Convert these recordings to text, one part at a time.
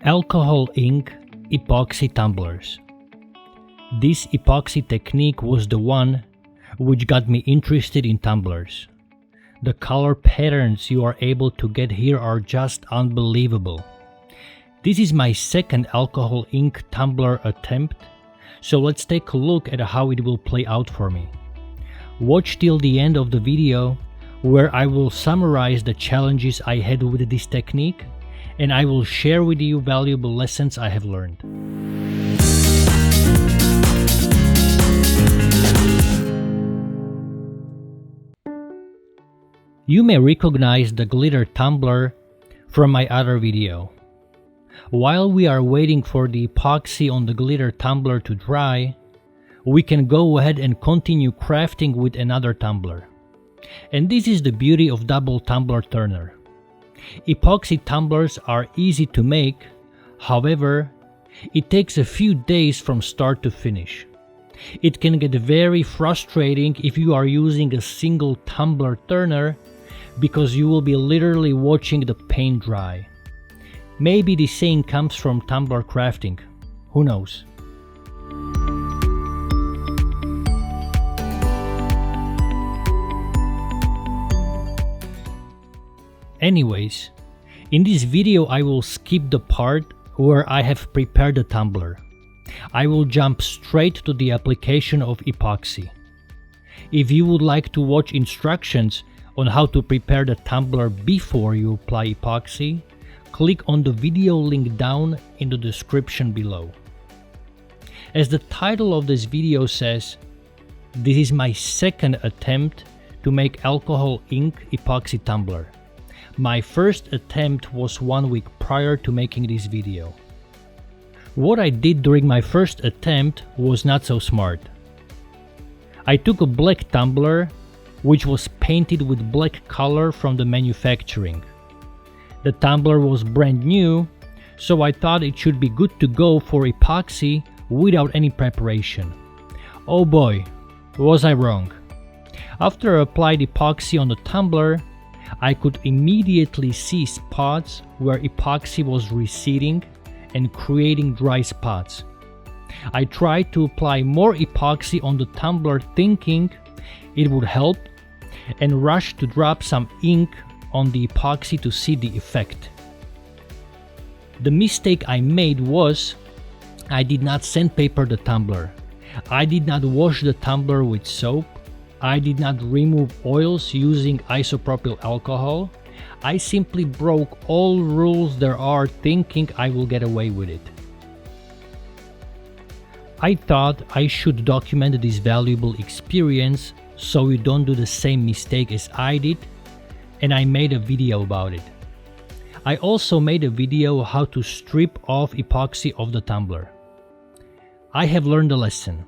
Alcohol Ink Epoxy Tumblers. This epoxy technique was the one which got me interested in tumblers. The color patterns you are able to get here are just unbelievable. This is my second alcohol ink tumbler attempt, so let's take a look at how it will play out for me. Watch till the end of the video, where I will summarize the challenges I had with this technique, and I will share with you valuable lessons I have learned. You may recognize the glitter tumbler from my other video. While we are waiting for the epoxy on the glitter tumbler to dry, we can go ahead and continue crafting with another tumbler. And this is the beauty of double tumbler turner. Epoxy tumblers are easy to make, however, it takes a few days from start to finish. It can get very frustrating if you are using a single tumbler turner, because you will be literally watching the paint dry. Maybe the saying comes from tumbler crafting, who knows. Anyways, in this video I will skip the part where I have prepared the tumbler. I will jump straight to the application of epoxy. If you would like to watch instructions on how to prepare the tumbler before you apply epoxy, click on the video link down in the description below. As the title of this video says, this is my second attempt to make alcohol ink epoxy tumbler. My first attempt was 1 week prior to making this video. What I did during my first attempt was not so smart. I took a black tumbler which was painted with black color from the manufacturing. The tumbler was brand new, so I thought it should be good to go for epoxy without any preparation. Oh boy, was I wrong. After I applied epoxy on the tumbler, I could immediately see spots where epoxy was receding and creating dry spots. I tried to apply more epoxy on the tumbler thinking it would help, and rushed to drop some ink on the epoxy to see the effect. The mistake I made was I did not sandpaper the tumbler. I did not wash the tumbler with soap. I did not remove oils using isopropyl alcohol. I simply broke all rules there are thinking I will get away with it. I thought I should document this valuable experience so you don't do the same mistake as I did, and I made a video about it. I also made a video how to strip off epoxy of the tumbler. I have learned a lesson.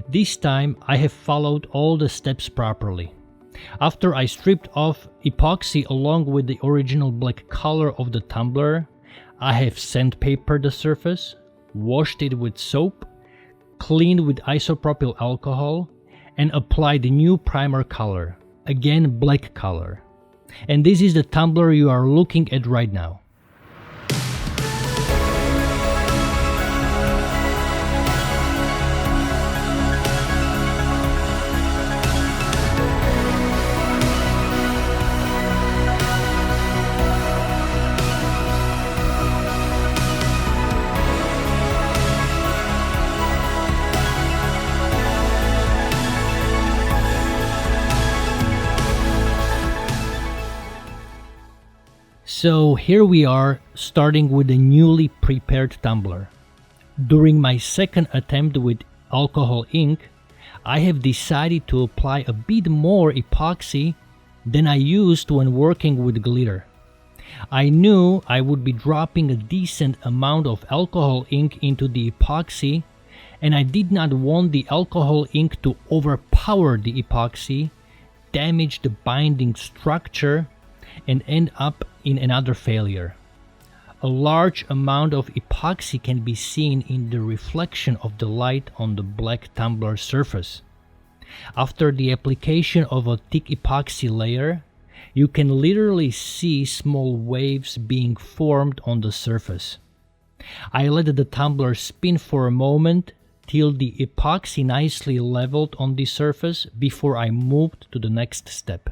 This time I have followed all the steps properly. After I stripped off epoxy along with the original black color of the tumbler, I have sandpapered the surface, washed it with soap, cleaned with isopropyl alcohol, and applied the new primer color, again black color. And this is the tumbler you are looking at right now. So here we are, starting with the newly prepared tumbler. During my second attempt with alcohol ink, I have decided to apply a bit more epoxy than I used when working with glitter. I knew I would be dropping a decent amount of alcohol ink into the epoxy, and I did not want the alcohol ink to overpower the epoxy, damage the binding structure, and end up in another failure. A large amount of epoxy can be seen in the reflection of the light on the black tumbler surface. After the application of a thick epoxy layer, you can literally see small waves being formed on the surface. I let the tumbler spin for a moment till the epoxy nicely leveled on the surface before I moved to the next step.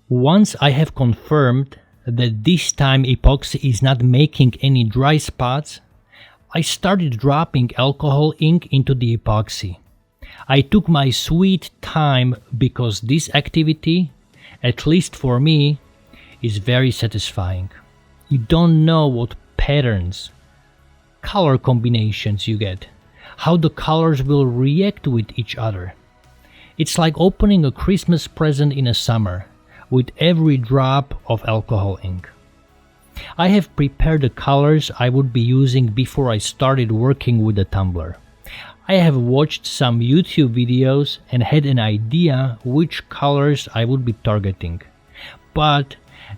Once I have confirmed that this time epoxy is not making any dry spots, I started dropping alcohol ink into the epoxy. I took my sweet time because this activity, at least for me, is very satisfying. You don't know what patterns, color combinations you get, how the colors will react with each other. It's like opening a Christmas present in a summer with every drop of alcohol ink. I have prepared the colors I would be using before I started working with the tumbler. I have watched some YouTube videos and had an idea which colors I would be targeting. But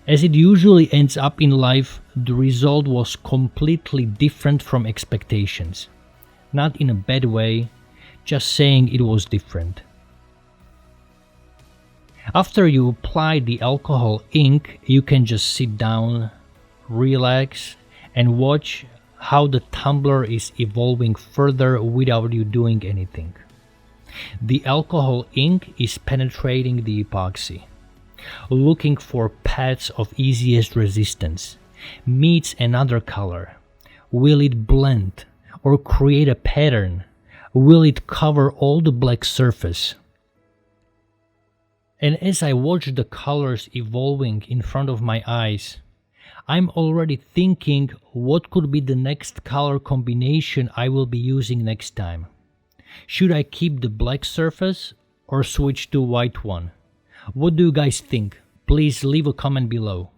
as it usually ends up in life, the result was completely different from expectations. Not in a bad way, just saying it was different. After you apply the alcohol ink, you can just sit down, relax, and watch how the tumbler is evolving further without you doing anything. The alcohol ink is penetrating the epoxy, looking for paths of easiest resistance, meets another color. Will it blend or create a pattern? Will it cover all the black surface? And as I watch the colors evolving in front of my eyes, I'm already thinking what could be the next color combination I will be using next time. Should I keep the black surface or switch to white one? What do you guys think? Please leave a comment below.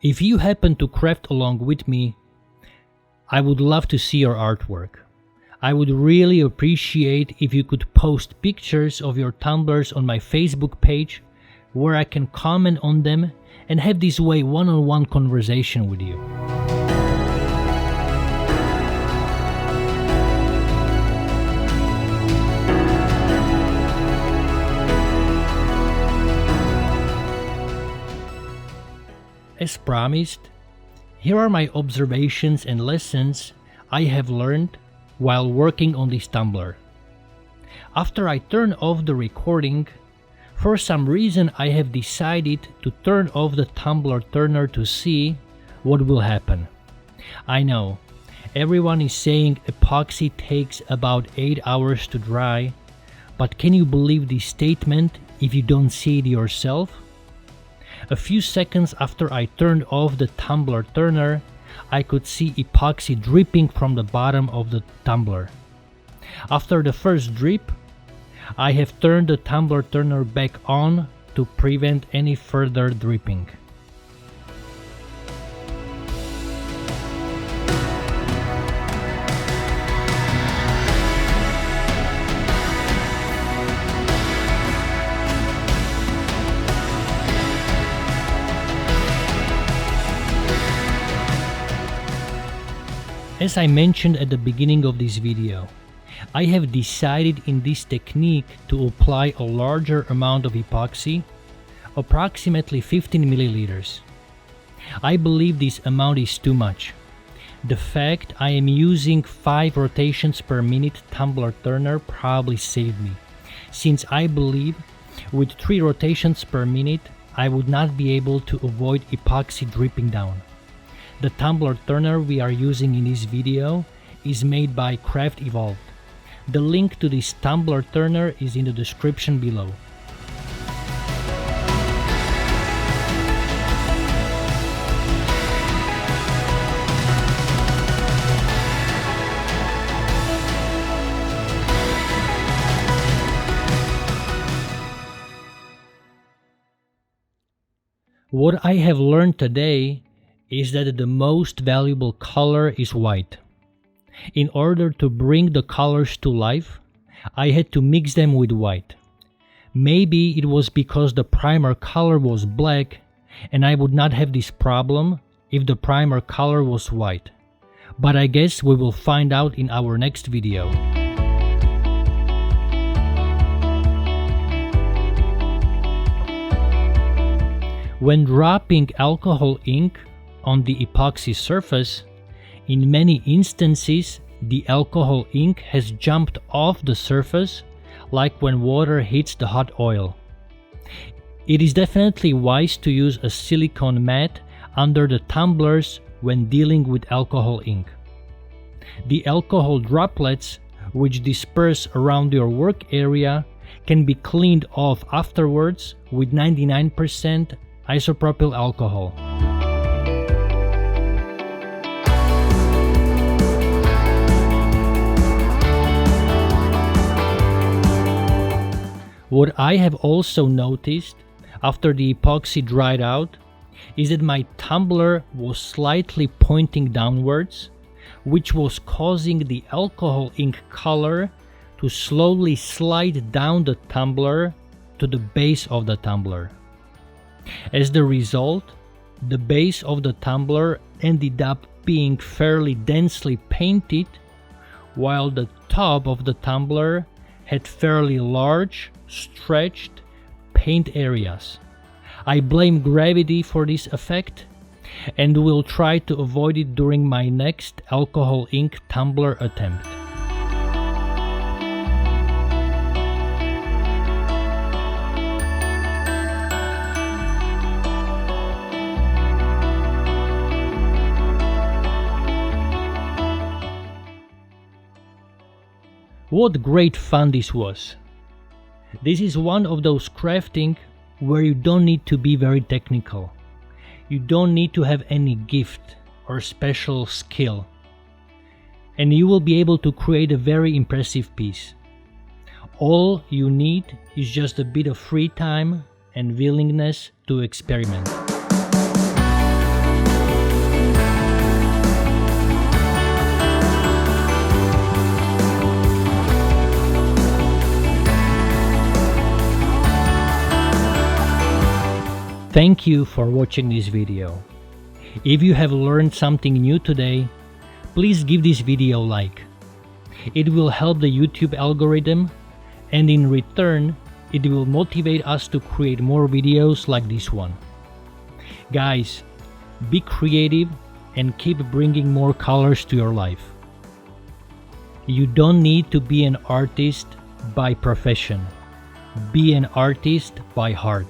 If you happen to craft along with me, I would love to see your artwork. I would really appreciate if you could post pictures of your tumblers on my Facebook page, where I can comment on them and have this way one-on-one conversation with you. As promised, here are my observations and lessons I have learned while working on this tumbler. After I turn off the recording, for some reason I have decided to turn off the tumbler turner to see what will happen. I know, everyone is saying epoxy takes about 8 hours to dry, but can you believe this statement if you don't see it yourself? A few seconds after I turned off the tumbler turner, I could see epoxy dripping from the bottom of the tumbler. After the first drip, I have turned the tumbler turner back on to prevent any further dripping. As I mentioned at the beginning of this video, I have decided in this technique to apply a larger amount of epoxy, approximately 15 milliliters. I believe this amount is too much. The fact I am using 5 rotations per minute tumbler turner probably saved me, since I believe with 3 rotations per minute I would not be able to avoid epoxy dripping down. The tumbler turner we are using in this video is made by Craft Evolved. The link to this tumbler turner is in the description below. What I have learned today is that the most valuable color is white. In order to bring the colors to life, I had to mix them with white. Maybe it was because the primer color was black and I would not have this problem if the primer color was white. But I guess we will find out in our next video. When dropping alcohol ink on the epoxy surface, in many instances the alcohol ink has jumped off the surface like when water hits the hot oil. It is definitely wise to use a silicone mat under the tumblers when dealing with alcohol ink. The alcohol droplets which disperse around your work area can be cleaned off afterwards with 99% isopropyl alcohol. What I have also noticed after the epoxy dried out is that my tumbler was slightly pointing downwards, which was causing the alcohol ink color to slowly slide down the tumbler to the base of the tumbler. As the result, the base of the tumbler ended up being fairly densely painted, while the top of the tumbler had fairly large, stretched paint areas. I blame gravity for this effect and will try to avoid it during my next alcohol ink tumbler attempt. What great fun this was! This is one of those crafting where you don't need to be very technical. You don't need to have any gift or special skill. And you will be able to create a very impressive piece. All you need is just a bit of free time and willingness to experiment. Thank you for watching this video. If you have learned something new today, please give this video a like. It will help the YouTube algorithm, and in return, it will motivate us to create more videos like this one. Guys, be creative and keep bringing more colors to your life. You don't need to be an artist by profession. Be an artist by heart.